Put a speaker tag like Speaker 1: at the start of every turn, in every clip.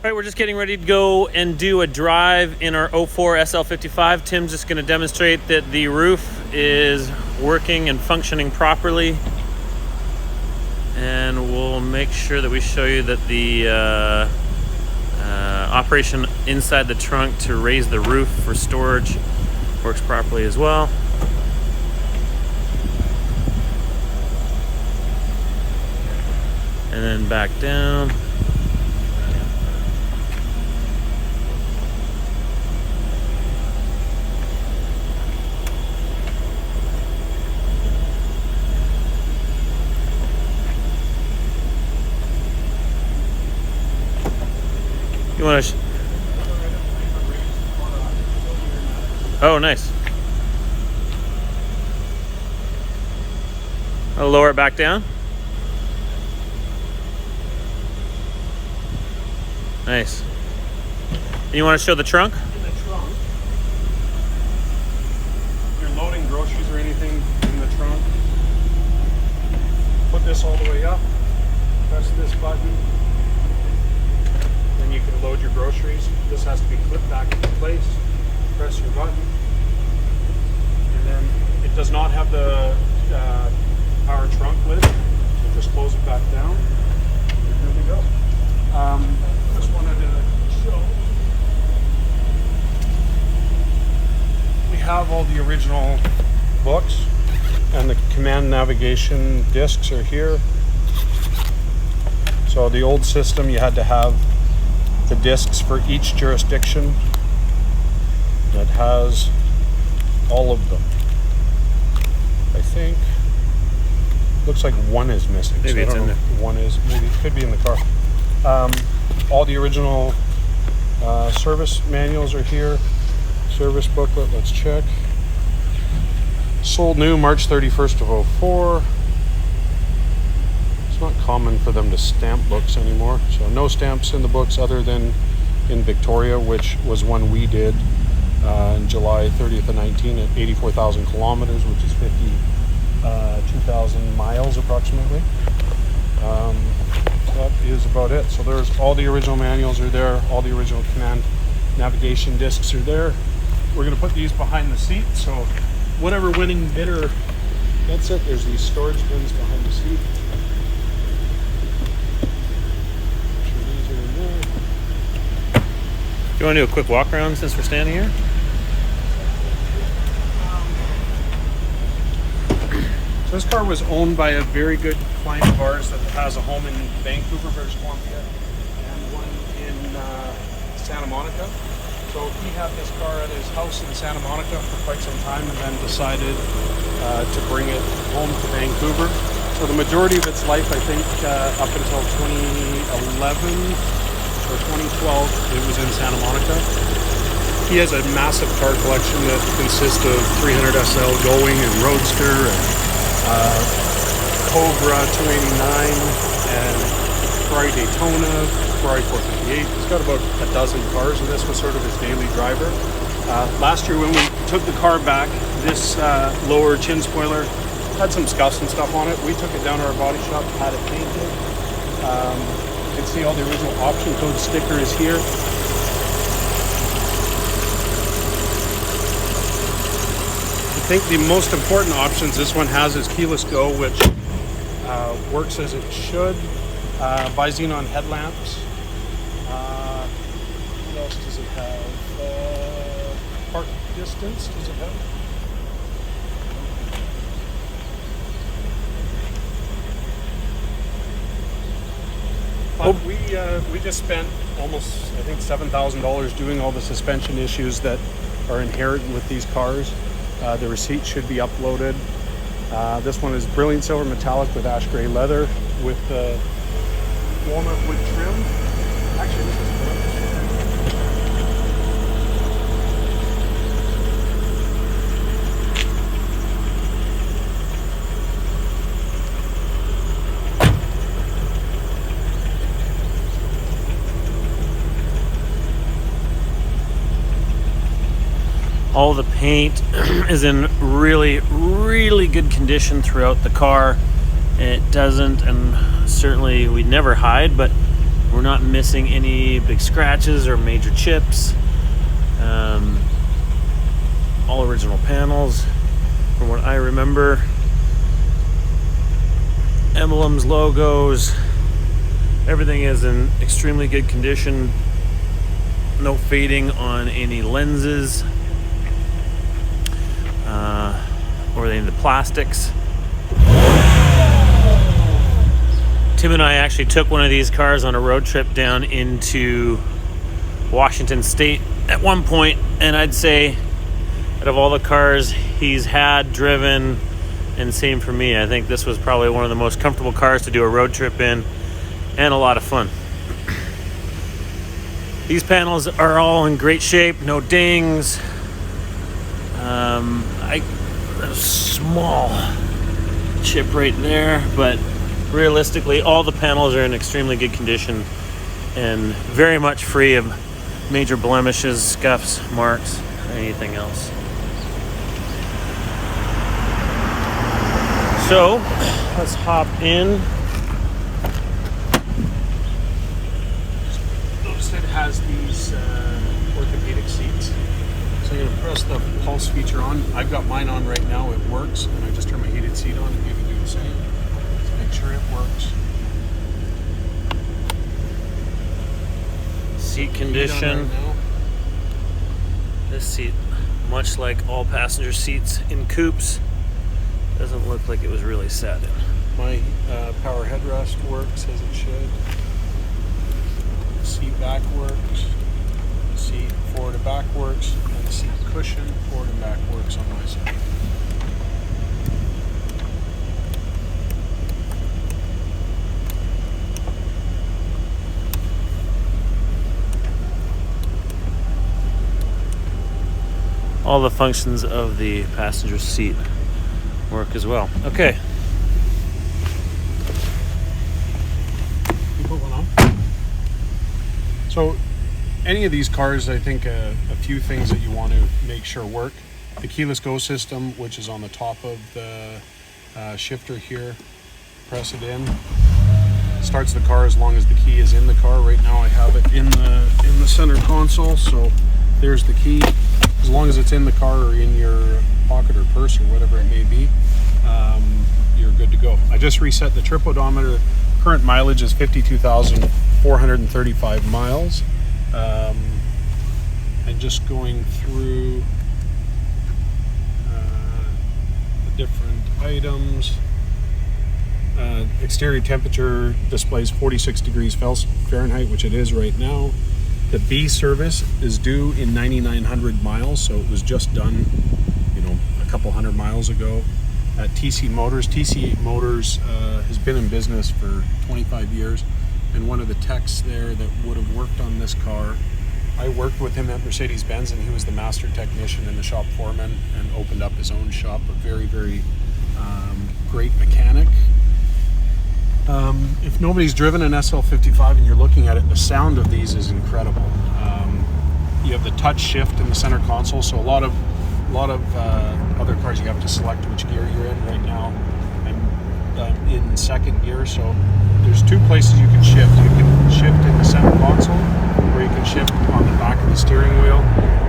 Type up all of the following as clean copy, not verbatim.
Speaker 1: All right, we're just getting ready to go and do a drive in our 04 SL55. Tim's just going to demonstrate that the roof is working and functioning properly. And we'll make sure that we show you that the operation inside the trunk to raise the roof for storage works properly as well. And then back down. You want to? Oh, nice. I'll lower it back down. Nice. And you want to show the trunk?
Speaker 2: In the trunk. If you're loading groceries or anything in the trunk, put this all the way up, press this button, then you can load your groceries. This has to be clipped back into place. Press your button, and then it does not have the power trunk lid, so just close it back down, and you're good to go. Just wanted to show we have all the original books, and the command navigation discs are here. So the old system, you had to have the discs for each jurisdiction. That has all of them. I think looks like one is missing.
Speaker 1: Maybe
Speaker 2: so
Speaker 1: it's in there.
Speaker 2: One is, maybe it could be in the car. All the original service manuals are here. Service booklet, let's check. Sold new March 31st of 04. It's not common for them to stamp books anymore. So no stamps in the books other than in Victoria, which was one we did in July 30th of 19 at 84,000 kilometers, which is 52,000 miles approximately. That is about it. So there's all the original manuals are there, all the original command navigation discs are there. We're going to put these behind the seat, so whatever winning bidder gets it. There's these storage bins behind the seat. Sure these are in there.
Speaker 1: Do you want to do a quick walk around since we're standing here?
Speaker 2: So this car was owned by a very good client of ours that has a home in Vancouver, British Columbia, and one in Santa Monica. So he had this car at his house in Santa Monica for quite some time, and then decided to bring it home to Vancouver. So the majority of its life, I think, up until 2011 or 2012, it was in Santa Monica. He has a massive car collection that consists of 300 SL Going and Roadster and Cobra 289 and Ferrari Daytona, Ferrari 458. He's got about a dozen cars, and this was sort of his daily driver. Last year when we took the car back, this lower chin spoiler had some scuffs and stuff on it. We took it down to our body shop, had it painted. You can see all the original option code sticker is here. I think the most important options this one has is keyless go, which works as it should. Bi-xenon headlamps. What else does it have? Park distance, does it have? We just spent almost, I think, $7,000 doing all the suspension issues that are inherent with these cars. The receipt should be uploaded. This one is brilliant silver metallic with ash gray leather with walnut wood trim. Actually, this is good.
Speaker 1: All the paint is in really, really good condition throughout the car. It doesn't, and certainly we never hide, but We're not missing any big scratches or major chips. All original panels from what I remember. Emblems, logos, everything is in extremely good condition. No fading on any lenses or any of the plastics. Tim and I actually took one of these cars on a road trip down into Washington State at one point, and I'd say out of all the cars he's had, driven, and same for me, I think this was probably one of the most comfortable cars to do a road trip in, and a lot of fun. These panels are all in great shape, no dings. A small chip right there, but realistically, all the panels are in extremely good condition and very much free of major blemishes, scuffs, marks, or anything else. So, let's hop in.
Speaker 2: Notice it has these orthopedic seats. So I'm going to press the pulse feature on. I've got mine on right now. It works. And I just turn my heated seat on. You can do the same. Let's make sure it works.
Speaker 1: Seat condition. This seat, much like all passenger seats in coupes, doesn't look like it was really sat in.
Speaker 2: My power headrest works as it should. Seat back works. Seat forward and back works. And the seat cushion forward and back works on my side.
Speaker 1: All the functions of the passenger seat work as well. Okay.
Speaker 2: You put one on. So, any of these cars, I think a few things that you want to make sure work. The keyless go system, which is on the top of the shifter here. Press it in. Starts the car as long as the key is in the car. Right now I have it in the center console, so there's the key. As long as it's in the car or in your pocket or purse or whatever it may be, you're good to go. I just reset the trip odometer. Current mileage is 52,435 miles. And just going through the different items. Exterior temperature displays 46 degrees Fahrenheit, which it is right now. The B service is due in 9,900 miles, so it was just done, a couple hundred miles ago at TC Motors. TC Motors has been in business for 25 years, and one of the techs there that would have worked on this car, I worked with him at Mercedes-Benz, and he was the master technician and the shop foreman and opened up his own shop. A very, very great mechanic. If nobody's driven an SL55 and you're looking at it, the sound of these is incredible. You have the touch shift in the center console, so a lot of other cars you have to select which gear you're in. Right now I'm in second gear, so there's two places you can shift. You can shift in the center console, or you can shift on the back of the steering wheel.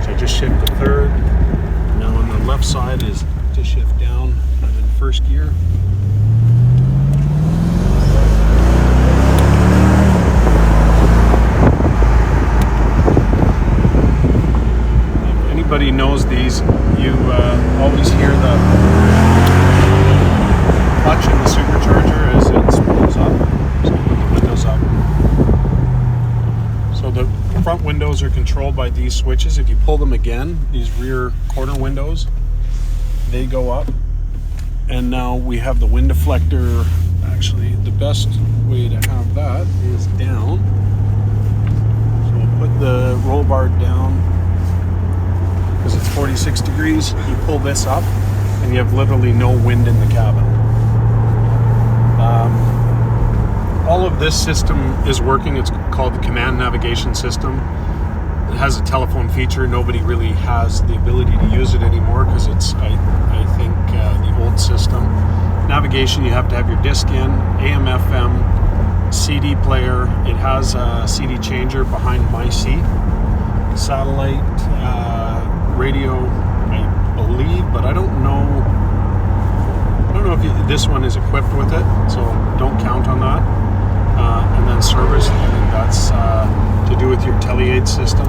Speaker 2: So I just shift to third. Now on the left side is to shift down. I'm in first gear. Everybody knows these. You always hear the clutch in the supercharger as it spools up. So put the windows up. So the front windows are controlled by these switches. If you pull them again, these rear corner windows, they go up. And now we have the wind deflector. Actually, the best way to have that is down. So we'll put the roll bar down. Because it's 46 degrees, you pull this up and you have literally no wind in the cabin. All of this system is working. It's called the command navigation system. It has a telephone feature. Nobody really has the ability to use it anymore because it's, I think, the old system. Navigation, you have to have your disc in, AM, FM, CD player. It has a CD changer behind my seat. Satellite radio, I believe, but I don't know. I don't know if this one is equipped with it, so don't count on that. And then service, and that's to do with your teleaid system.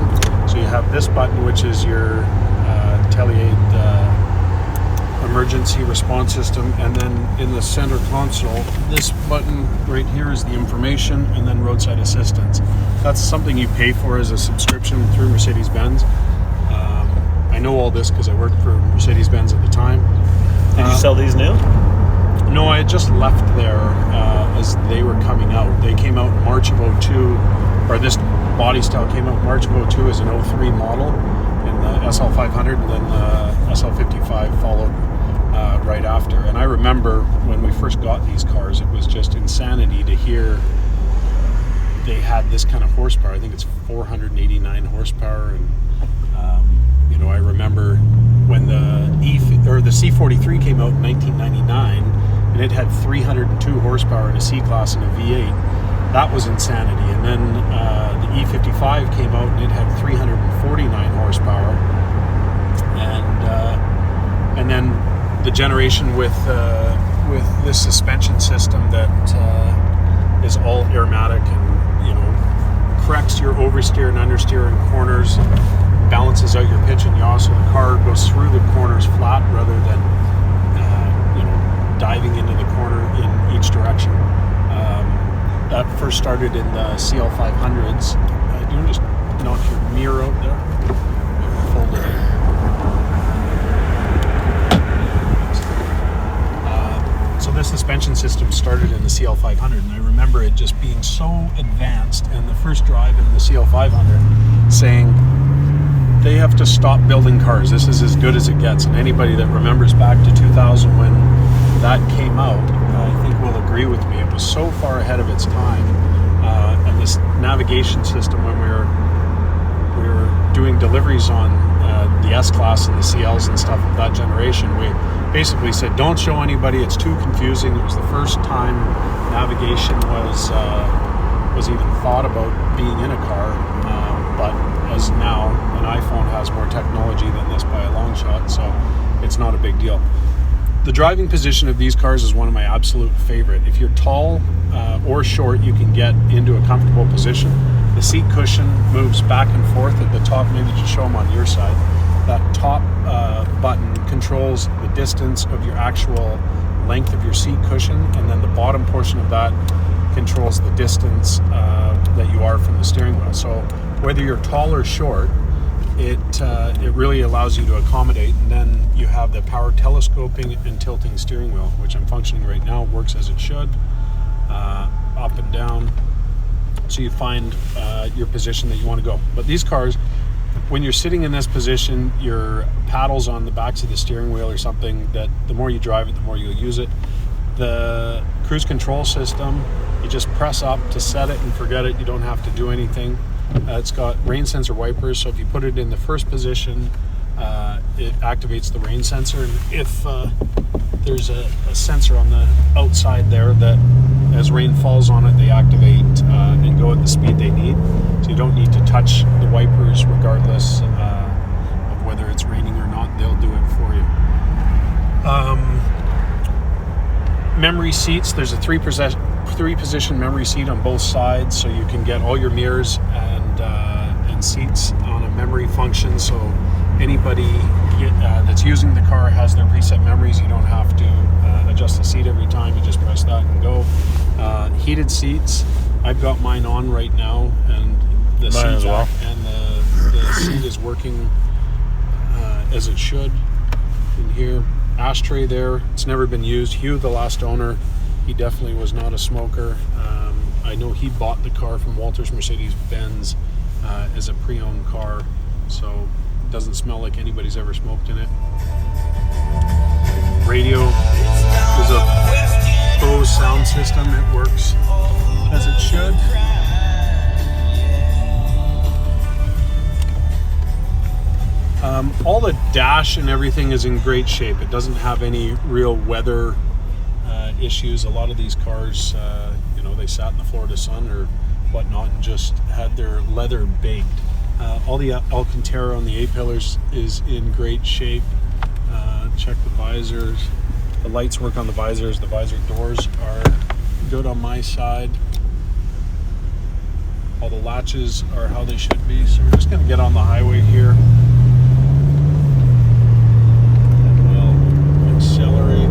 Speaker 2: So you have this button, which is your teleaid emergency response system, and then in the center console, this button right here is the information, and then roadside assistance. That's something you pay for as a subscription through Mercedes-Benz. I know all this because I worked for Mercedes-Benz at the time.
Speaker 1: Did you sell these new?
Speaker 2: No, I had just left there as they were coming out. They came out in March of 02, or this body style came out in March of 02 as an 03 model, and the SL500, and then the SL55 followed right after. And I remember when we first got these cars, it was just insanity to hear they had this kind of horsepower. I think it's 489 horsepower, and you know, I remember when the C43 came out in 1999, and it had 302 horsepower in a C-Class and a V8. That was insanity. And then the E55 came out, and it had 349 horsepower. And then the generation with this suspension system that is all airmatic, and you know, corrects your oversteer and understeer in corners, balances out your pitch and yaw, so the car goes through the corners flat rather than you know, diving into the corner in each direction. That first started in the CL500s. Do you want to just knock your mirror out there? Fold it in. So this suspension system started in the CL500, and I remember it just being so advanced, and the first drive in the CL500 saying, they have to stop building cars. This is as good as it gets. And anybody that remembers back to 2000 when that came out, I think will agree with me. It was so far ahead of its time. And this navigation system, when we were doing deliveries on the S-Class and the CLs and stuff of that generation, we basically said, don't show anybody, it's too confusing. It was the first time navigation was even thought about being in a car. But as now, an iPhone has more technology than this by a long shot, so it's not a big deal. The driving position of these cars is one of my absolute favorite. If you're tall or short, you can get into a comfortable position. The seat cushion moves back and forth at the top. Maybe just show them on your side. That top button controls the distance of your actual length of your seat cushion, and then the bottom portion of that controls the distance that you are from the steering wheel. So whether you're tall or short, it really allows you to accommodate. And then you have the power telescoping and tilting steering wheel, which I'm functioning right now, works as it should, up and down, so you find your position that you want to go. But these cars, when you're sitting in this position, your paddles on the backs of the steering wheel or something, that the more you drive it, the more you'll use it. The cruise control system, you just press up to set it and forget it. You don't have to do anything. It's got rain sensor wipers, so if you put it in the first position, it activates the rain sensor. And if there's a sensor on the outside there that as rain falls on it, they activate and go at the speed they need. So you don't need to touch the wipers regardless of whether it's raining or not. They'll do it for you. Memory seats, there's a three position memory seat on both sides, so you can get all your mirrors and seats on a memory function. So anybody that's using the car has their preset memories. You don't have to adjust the seat every time. You just press that and go. Heated seats, I've got mine on right now, and the seat
Speaker 1: as well.
Speaker 2: And the seat is working as it should. In here, ashtray there, it's never been used. Hugh, the last owner, he definitely was not a smoker. I know he bought the car from Walters Mercedes-Benz as a pre-owned car, so it doesn't smell like anybody's ever smoked in it. Radio is a Bose sound system. It works as it should. All the dash and everything is in great shape. It doesn't have any real weather issues. A lot of these cars, they sat in the Florida sun or whatnot and just had their leather baked. All the Alcantara on the A-pillars is in great shape. Check the visors. The lights work on the visors. The visor doors are good on my side. All the latches are how they should be. So we're just going to get on the highway here. And we'll accelerate.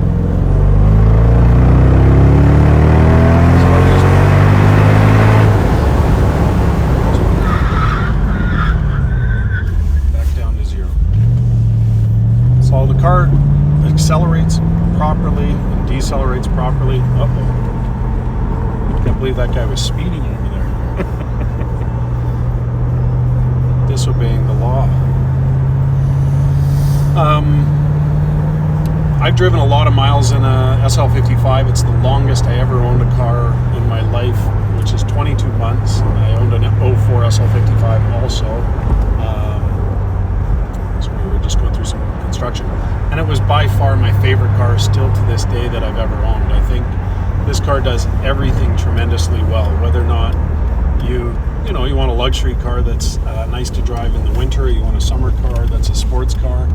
Speaker 2: Back down to 0. So the car accelerates properly and decelerates properly. Uh-oh. Can't believe that guy was speeding over there. Disobeying the law. I've driven a lot of miles in a SL55. It's the longest I ever owned a car in my life, which is 22 months. I owned an 04 SL55 also. So we were just going through some construction. And it was by far my favorite car still to this day that I've ever owned. I think this car does everything tremendously well, whether or not you want a luxury car that's nice to drive in the winter, you want a summer car that's a sports car.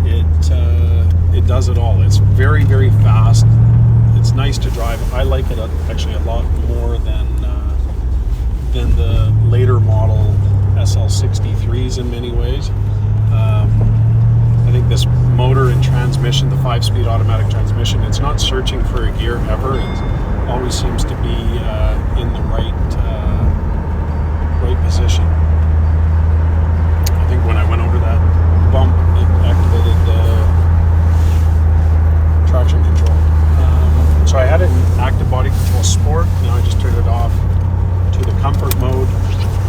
Speaker 2: It does it all. It's very, very fast. It's nice to drive. I like it actually a lot more than the later model SL63s in many ways. I think this motor and transmission, the 5-speed automatic transmission, it's not searching for a gear ever. It always seems to be in the right position. I think when I went over that bump, it activated traction control. So I had it in active body control sport. Now I just turned it off to the comfort mode.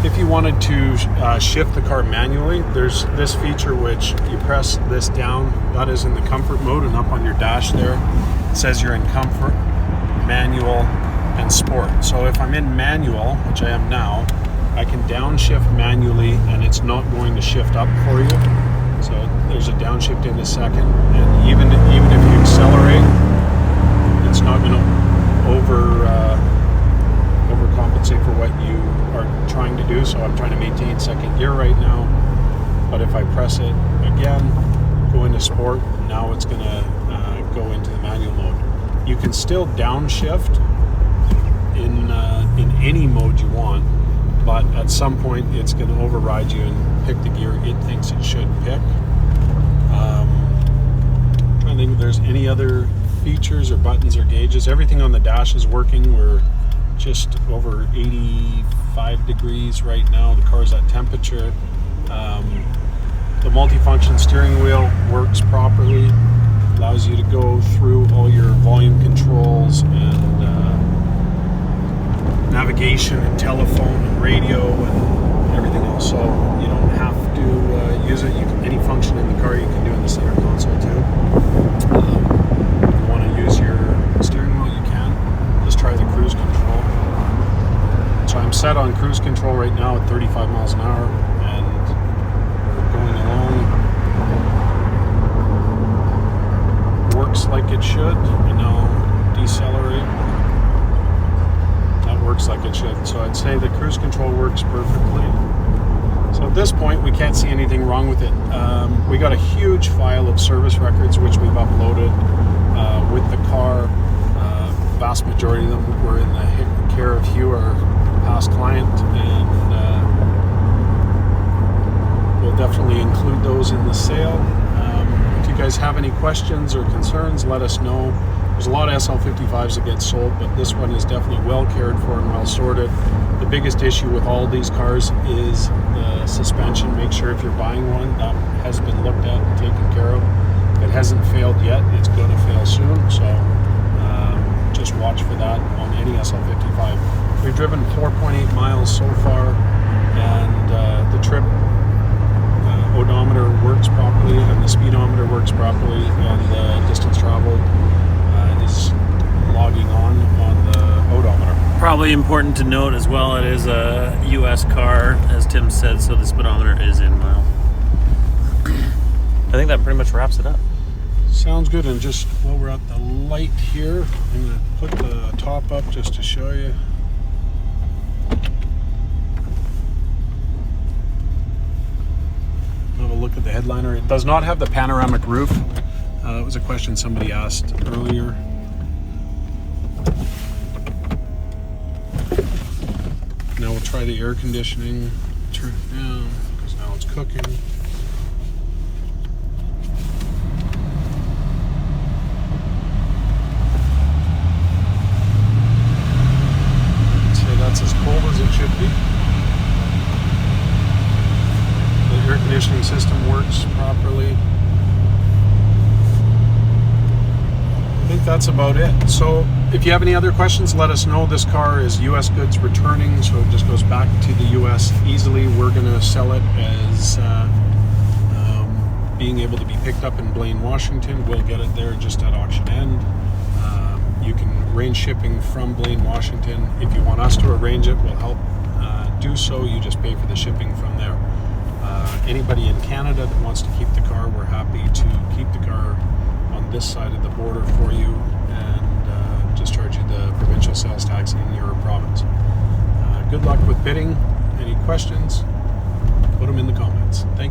Speaker 2: If you wanted to shift the car manually, there's this feature which you press this down. That is in the comfort mode, and up on your dash there, it says you're in comfort, manual, and sport. So if I'm in manual, which I am now, I can downshift manually and it's not going to shift up for you. So there's a downshift in a second, and even if you accelerate, it's not going to overcompensate for what you are trying to do. So I'm trying to maintain second gear right now, but if I press it again, go into sport, now it's going to go into the manual mode. You can still downshift in any mode you want, but at some point it's going to override you and pick the gear it thinks it should pick. I'm trying to think if there's any other features or buttons or gauges. Everything on the dash is working. We're just over 85 degrees right now. The car's at temperature. The multifunction steering wheel works properly, allows you to go through all your volume controls and navigation and telephone and radio and everything else. So you don't have to use it. Any function in the car you can do in the center console too. If you want to use your steering wheel, you can. Let's try the cruise control. So I'm set on cruise control right now at 35 miles an hour, and we're going along. Works like it should, and now decelerate. That works like it should. So I'd say the cruise control works perfectly. So at this point, we can't see anything wrong with it. We got a huge file of service records which we've uploaded with the car. Vast majority of them were in the care of Hugh, our past client, and we'll definitely include those in the sale. If you guys have any questions or concerns, let us know. There's a lot of SL55s that get sold, but this one is definitely well cared for and well sorted. The biggest issue with all these cars is the suspension. Make sure if you're buying one, that has been looked at and taken care of. If it hasn't failed yet, it's going to fail soon, so just watch for that on any SL55. We've driven 4.8 miles so far, and the trip odometer works properly, and the speedometer works properly, and the distance traveled is logging on the odometer.
Speaker 1: Probably important to note as well, it is a US car, as Tim said, so the speedometer is in miles. I think that pretty much wraps it up.
Speaker 2: Sounds good. And just while we're at the light here, I'm going to put the top up just to show you. Have a look at the headliner. It does not have the panoramic roof. It was a question somebody asked earlier. Now we'll try the air conditioning. Turn it down because now it's cooking. I'd say that's as cold as it should be. The air conditioning system works properly. I think that's about it. So if you have any other questions, let us know. This car is U.S. goods returning, so it just goes back to the U.S. easily. We're going to sell it as being able to be picked up in Blaine, Washington. We'll get it there just at auction end. You can arrange shipping from Blaine, Washington. If you want us to arrange it, we'll help do so. You just pay for the shipping from there. Anybody in Canada that wants to keep the car, we're happy to keep the car on this side of the border for you and just charge you the provincial sales tax in your province. Good luck with bidding. Any questions? Put them in the comments. Thank you.